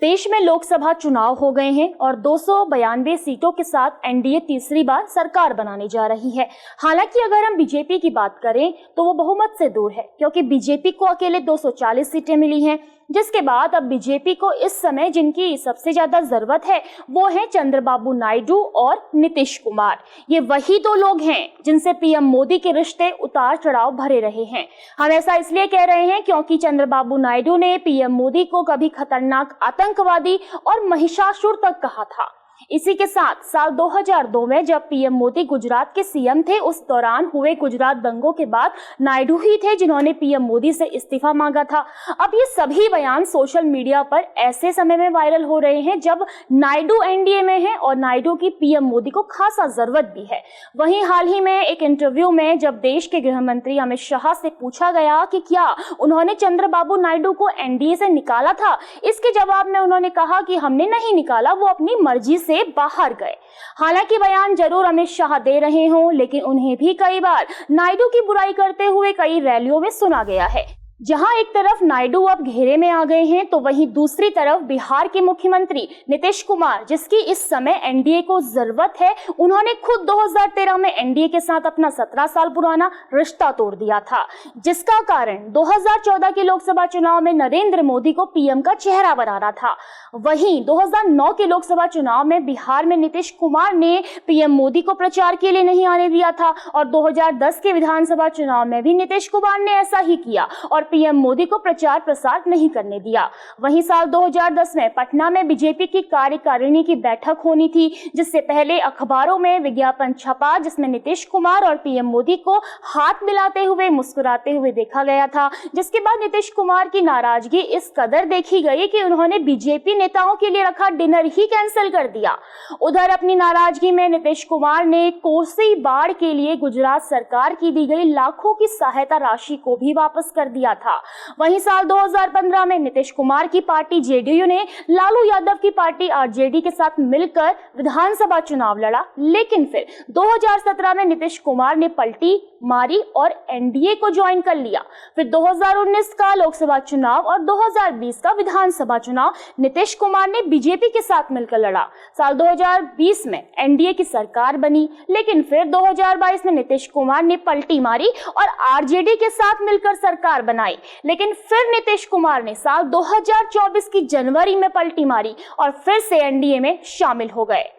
देश में लोकसभा चुनाव हो गए हैं और 292 सीटों के साथ एनडीए तीसरी बार सरकार बनाने जा रही है। हालांकि अगर हम बीजेपी की बात करें तो वो बहुमत से दूर है, क्योंकि बीजेपी को अकेले 240 सीटें मिली हैं। जिसके बाद अब बीजेपी को इस समय जिनकी सबसे ज्यादा जरूरत है वो है चंद्रबाबू नायडू और नीतीश कुमार। ये वही दो लोग हैं जिनसे पीएम मोदी के रिश्ते उतार चढ़ाव भरे रहे हैं। हम ऐसा इसलिए कह रहे हैं क्योंकि चंद्रबाबू नायडू ने पीएम मोदी को कभी खतरनाक आतंकवादी और महिषासुर तक कहा था। इसी के साथ साल 2002 में जब पीएम मोदी गुजरात के सीएम थे, उस दौरान हुए गुजरात दंगों के बाद नायडू ही थे जिन्होंने पीएम मोदी से इस्तीफा मांगा था। अब ये सभी बयान सोशल मीडिया पर ऐसे समय में वायरल हो रहे हैं जब नायडू एनडीए में है और नायडू की पीएम मोदी को खासा जरूरत भी है। वहीं हाल ही में एक इंटरव्यू में जब देश के गृह मंत्री अमित शाह से पूछा गया कि क्या उन्होंने चंद्रबाबू नायडू को एनडीए से निकाला था, इसके जवाब में उन्होंने कहा कि हमने नहीं निकाला, वो अपनी मर्जी से बाहर गए। हालांकि बयान जरूर अमित शाह दे रहे हों, लेकिन उन्हें भी कई बार नायडू की बुराई करते हुए कई रैलियों में सुना गया है। जहां एक तरफ नायडू अब घेरे में आ गए हैं तो वहीं दूसरी तरफ बिहार के मुख्यमंत्री नीतीश कुमार, जिसकी इस समय एनडीए को जरूरत है, उन्होंने खुद 2013 में एनडीए के साथ अपना 17 साल पुराना रिश्ता तोड़ दिया था, जिसका कारण 2014 के लोकसभा चुनाव में नरेंद्र मोदी को पीएम का चेहरा बनाना था। वहीं 2009 के लोकसभा चुनाव में बिहार में नीतीश कुमार ने पीएम मोदी को प्रचार के लिए नहीं आने दिया था और 2010 के विधानसभा चुनाव में भी नीतीश कुमार ने ऐसा ही किया और पीएम मोदी को प्रचार प्रसार नहीं करने दिया। वहीं साल 2010 में पटना में बीजेपी की कार्यकारिणी की बैठक होनी थी, जिससे पहले अखबारों में विज्ञापन छपा जिसमें नीतीश कुमार और पीएम मोदी को हाथ मिलाते हुए मुस्कुराते हुए देखा गया था। जिसके बाद नीतीश कुमार की नाराजगी इस कदर देखी गई कि उन्होंने बीजेपी नेताओं के लिए रखा डिनर ही कैंसिल कर दिया। उधर अपनी नाराजगी में नीतीश कुमार ने कोसी बाढ़ के लिए गुजरात सरकार की दी गई लाखों की सहायता राशि को भी वापस कर दिया था। वहीं साल 2015 में नीतीश कुमार की पार्टी जेडीयू ने लालू यादव की पार्टी आरजेडी के साथ मिलकर विधानसभा चुनाव लड़ा, लेकिन फिर 2017 में नीतीश कुमार ने पलटी मारी और एनडीए को ज्वाइन कर लिया। फिर 2019 का लोकसभा चुनाव और 2020 का विधानसभा चुनाव नीतीश कुमार ने बीजेपी के साथ मिलकर लड़ा। साल 2020 में एनडीए की सरकार बनी, लेकिन फिर 2022 में नीतीश कुमार ने पलटी मारी और आरजेडी के साथ मिलकर सरकार बनाई, लेकिन फिर नीतीश कुमार ने साल 2024 की जनवरी में पलटी मारी और फिर से एनडीए में शामिल हो गए।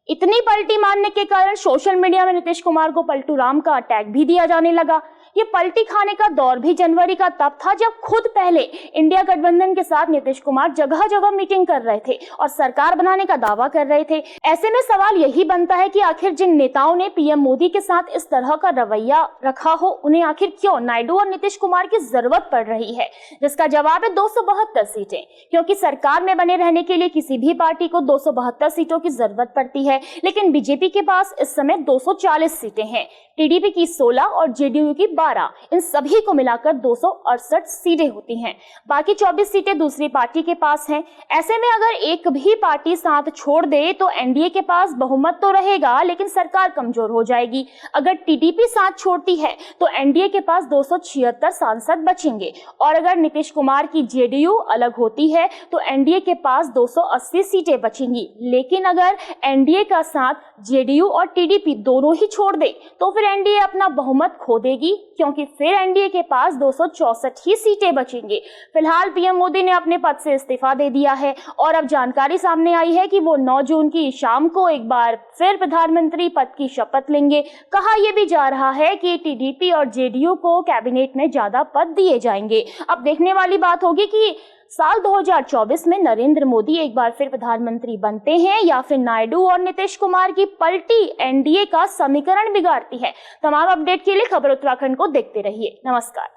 इतनी पलटी मारने के कारण सोशल मीडिया में नीतीश कुमार को पलटू राम का अटैक भी दिया जाने लगा। ये पलटी खाने का दौर भी जनवरी का तब था जब खुद पहले इंडिया गठबंधन के साथ नीतीश कुमार जगह जगह मीटिंग कर रहे थे और सरकार बनाने का दावा कर रहे थे। ऐसे में सवाल यही बनता है कि आखिर जिन नेताओं ने पीएम मोदी के साथ इस तरह का रवैया रखा हो, उन्हें आखिर क्यों नायडू और नीतीश कुमार की जरूरत पड़ रही है, जिसका जवाब है 272 सीटें। क्योंकि सरकार में बने रहने के लिए किसी भी पार्टी को 272 सीटों की जरूरत पड़ती है, लेकिन बीजेपी के पास इस समय 240 सीटें हैं, टीडीपी की 16 और जेडीयू की 12, इन सभी को मिलाकर 268 सीटें होती हैं। बाकी 24 सीटें दूसरी पार्टी के पास हैं। ऐसे में अगर एक भी पार्टी साथ छोड़ दे तो एनडीए के पास बहुमत तो रहेगा, लेकिन सरकार कमजोर हो जाएगी। अगर टीडीपी साथ छोड़ती है तो एनडीए के पास 276 सांसद बचेंगे और अगर नीतीश कुमार की जेडीयू अलग होती है तो एनडीए के पास 280 सीटें बचेंगी। लेकिन अगर एनडीए का साथ जेडीयू और टीडीपी दोनों ही छोड़ दे तो फिर एनडीए अपना बहुमत खो देगी, क्योंकि फिर एनडीए के पास 264 ही सीटें बचेंगी। फिलहाल पीएम मोदी ने अपने पद से इस्तीफा दे दिया है और अब जानकारी सामने आई है कि वो 9 जून की शाम को एक बार फिर प्रधानमंत्री पद की शपथ लेंगे। कहा यह भी जा रहा है कि टीडीपी और जेडीयू को कैबिनेट में ज्यादा पद दिए जाएंगे। अब देखने वाली बात होगी कि साल 2024 में नरेंद्र मोदी एक बार फिर प्रधानमंत्री बनते हैं या फिर नायडू और नीतीश कुमार की पलटी एनडीए का समीकरण बिगाड़ती है। तमाम अपडेट के लिए खबर उत्तराखंड को देखते रहिए। नमस्कार।